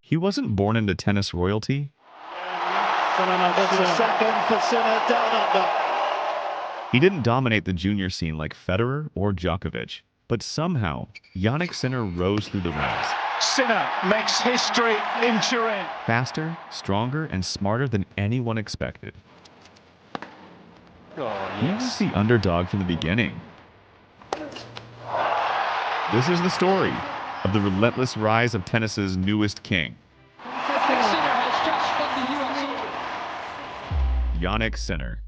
He wasn't born into tennis royalty. It's a second for Sinner down under. He didn't dominate the junior scene like Federer or Djokovic, but somehow, Jannik Sinner rose through the ranks. Sinner makes history in Turin. Faster, stronger, and smarter than anyone expected. He was the underdog from the beginning. This is the story of the relentless rise of tennis's newest king. Jannik Sinner.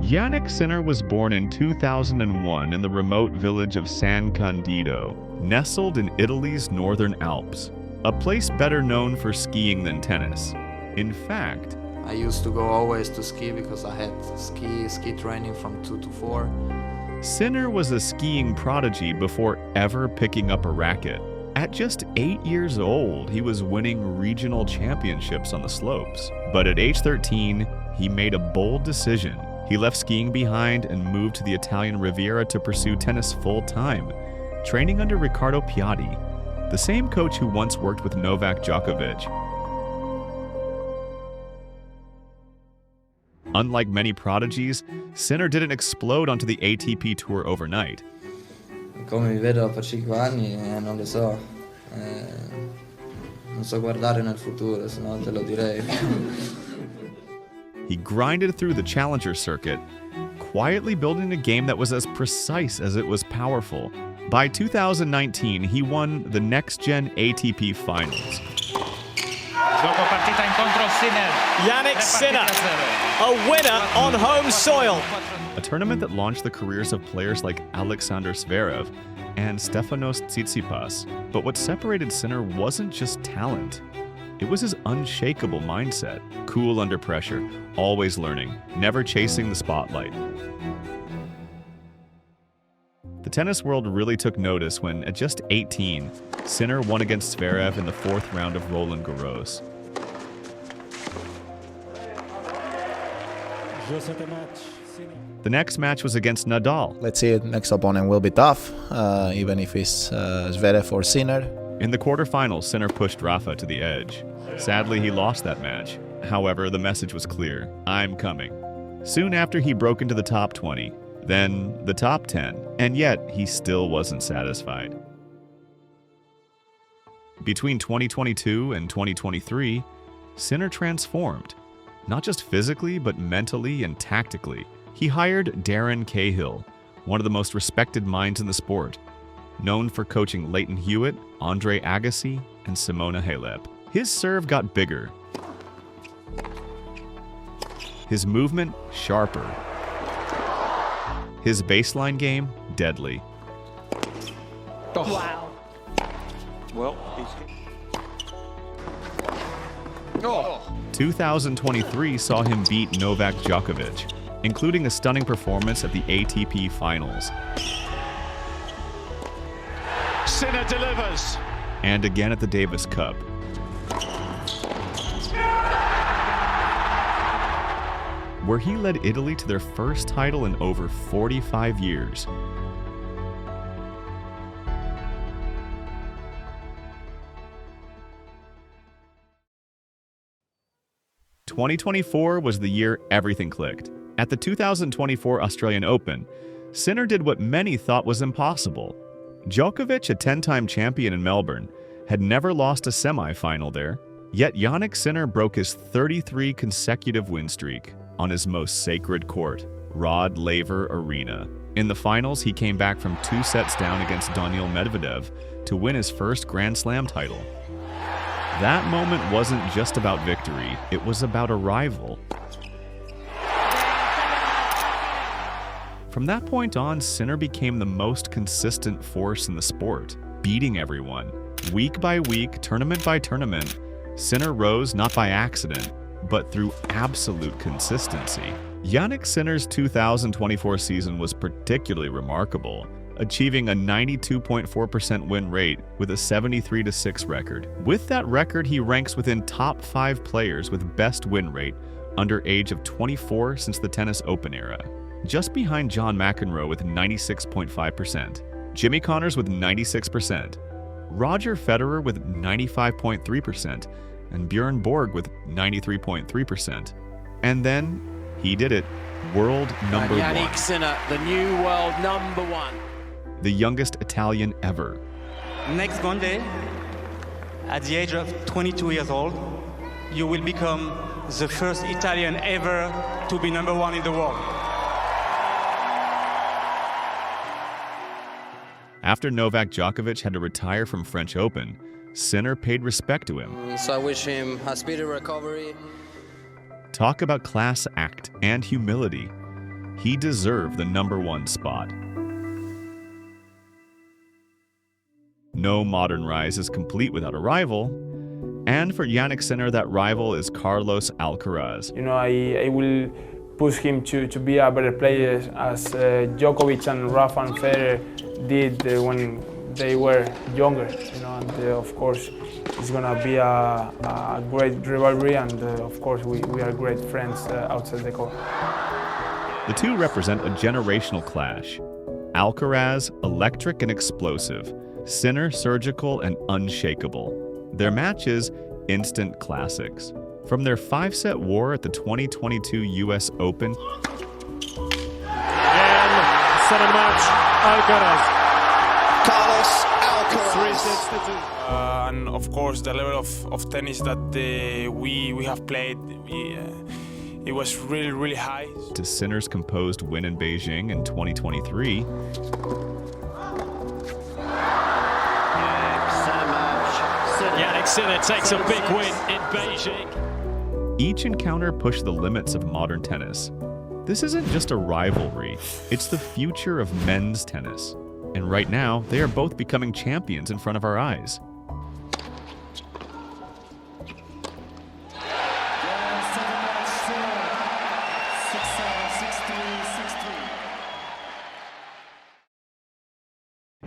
Jannik Sinner was born in 2001 in the remote village of San Candido, nestled in Italy's northern Alps, a place better known for skiing than tennis. In fact, I used to go always to ski because I had ski training from 2 to 4. Sinner was a skiing prodigy before ever picking up a racket. At just 8 years old, he was winning regional championships on the slopes. But at age 13, he made a bold decision. He left skiing behind and moved to the Italian Riviera to pursue tennis full-time, training under Riccardo Piatti, the same coach who once worked with Novak Djokovic. Unlike many prodigies, Sinner didn't explode onto the ATP Tour overnight. Come mi vedo per 5 anni, non lo so. Non so guardare nel futuro, se no te lo direi. He grinded through the challenger circuit, quietly building a game that was as precise as it was powerful. By 2019, he won the next-gen ATP Finals. Jannik Sinner, a winner on home soil. A tournament that launched the careers of players like Alexander Zverev and Stefanos Tsitsipas. But what separated Sinner wasn't just talent. It was his unshakable mindset, cool under pressure, always learning, never chasing the spotlight. The tennis world really took notice when, at just 18, Sinner won against Zverev in the 4th round of Roland Garros. The next match was against Nadal. Let's see, next opponent will be tough, even if it's Zverev or Sinner. In the quarterfinals, Sinner pushed Rafa to the edge. Sadly, he lost that match. However, the message was clear: I'm coming. Soon after, he broke into the top 20, then the top 10, and yet he still wasn't satisfied. Between 2022 and 2023, Sinner transformed, not just physically, but mentally and tactically. He hired Darren Cahill, one of the most respected minds in the sport, known for coaching Leighton Hewitt, Andre Agassi, and Simona Halep. His serve got bigger, his movement sharper, his baseline game deadly. Oh. Wow. Well, Oh. 2023 saw him beat Novak Djokovic, including a stunning performance at the ATP Finals. Sinner delivers. And again at the Davis Cup. Where he led Italy to their first title in over 45 years. "2024 was the year everything clicked. At the 2024 Australian Open, Sinner did what many thought was impossible. Djokovic, a 10-time champion in Melbourne, had never lost a semi-final there, yet Jannik Sinner broke his 33 consecutive win streak on his most sacred court, Rod Laver Arena. In the finals, he came back from 2 sets down against Daniil Medvedev to win his first Grand Slam title. That moment wasn't just about victory, it was about a rival. From that point on, Sinner became the most consistent force in the sport, beating everyone. Week by week, tournament by tournament, Sinner rose not by accident, but through absolute consistency. Jannik Sinner's 2024 season was particularly remarkable, achieving a 92.4% win rate with a 73-6 record. With that record, he ranks within top 5 players with best win rate under age of 24 since the Tennis Open era, just behind John McEnroe with 96.5%, Jimmy Connors with 96%, Roger Federer with 95.3%, and Bjorn Borg with 93.3%. And then he did it, world number one. Jannik Sinner, the new world number one. The youngest Italian ever. Next Monday, at the age of 22 years old, you will become the first Italian ever to be number one in the world. After Novak Djokovic had to retire from French Open, Sinner paid respect to him. So I wish him a speedy recovery. Talk about class act and humility. He deserved the number one spot. No modern rise is complete without a rival. And for Jannik Sinner, that rival is Carlos Alcaraz. You know, I will push him to be a better player as Djokovic and Rafa and Federer did when they were younger. You know, and of course, it's gonna be a great rivalry, and of course, we are great friends outside the court. The two represent a generational clash. Alcaraz, electric and explosive. Sinner, surgical and unshakable. Their matches, instant classics. From their 5-set war at the 2022 US Open. Again, second match, Alcaraz. Carlos Alcaraz. And of course, the level of tennis that we have played, it was really, really high. To Sinner's composed win in Beijing in 2023. Jannik Sinner takes a big win in Beijing. Each encounter pushed the limits of modern tennis. This isn't just a rivalry, it's the future of men's tennis. And right now, they are both becoming champions in front of our eyes.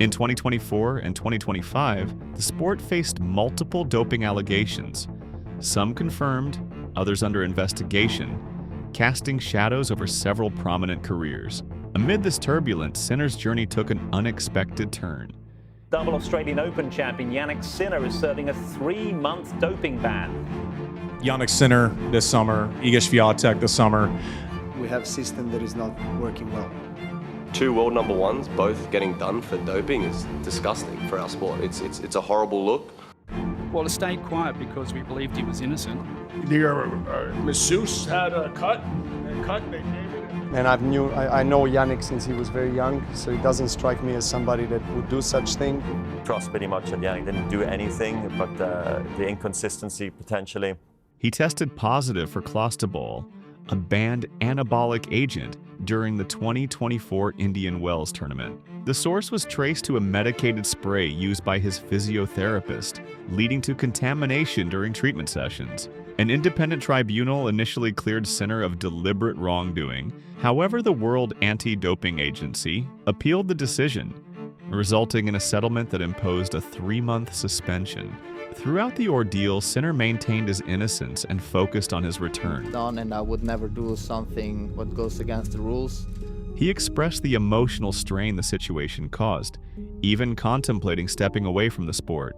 In 2024 and 2025, the sport faced multiple doping allegations, some confirmed, others under investigation, casting shadows over several prominent careers. Amid this turbulence, Sinner's journey took an unexpected turn. Double Australian Open champion Jannik Sinner is serving a 3-month doping ban. Jannik Sinner this summer, Iga Swiatek this summer. We have a system that is not working well. 2 world number ones both getting done for doping is disgusting for our sport. It's a horrible look. Well, it stayed quiet because we believed he was innocent. Their masseuse had a cut. They gave it. And I know Jannik since he was very young, so he doesn't strike me as somebody that would do such thing. Trust pretty much that Jannik didn't do anything, but the inconsistency potentially. He tested positive for clostebol, a banned anabolic agent, during the 2024 Indian Wells tournament. The source was traced to a medicated spray used by his physiotherapist, leading to contamination during treatment sessions. An independent tribunal initially cleared Sinner of deliberate wrongdoing. However, the World Anti-Doping Agency appealed the decision, resulting in a settlement that imposed a 3-month suspension. Throughout the ordeal, Sinner maintained his innocence and focused on his return. And I would never do something what goes against the rules. He expressed the emotional strain the situation caused, even contemplating stepping away from the sport.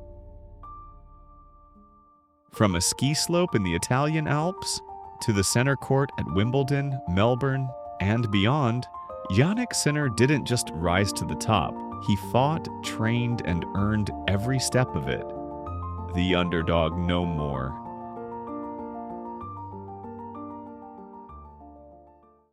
From a ski slope in the Italian Alps to the center court at Wimbledon, Melbourne, and beyond, Jannik Sinner didn't just rise to the top. He fought, trained, and earned every step of it. The underdog no more.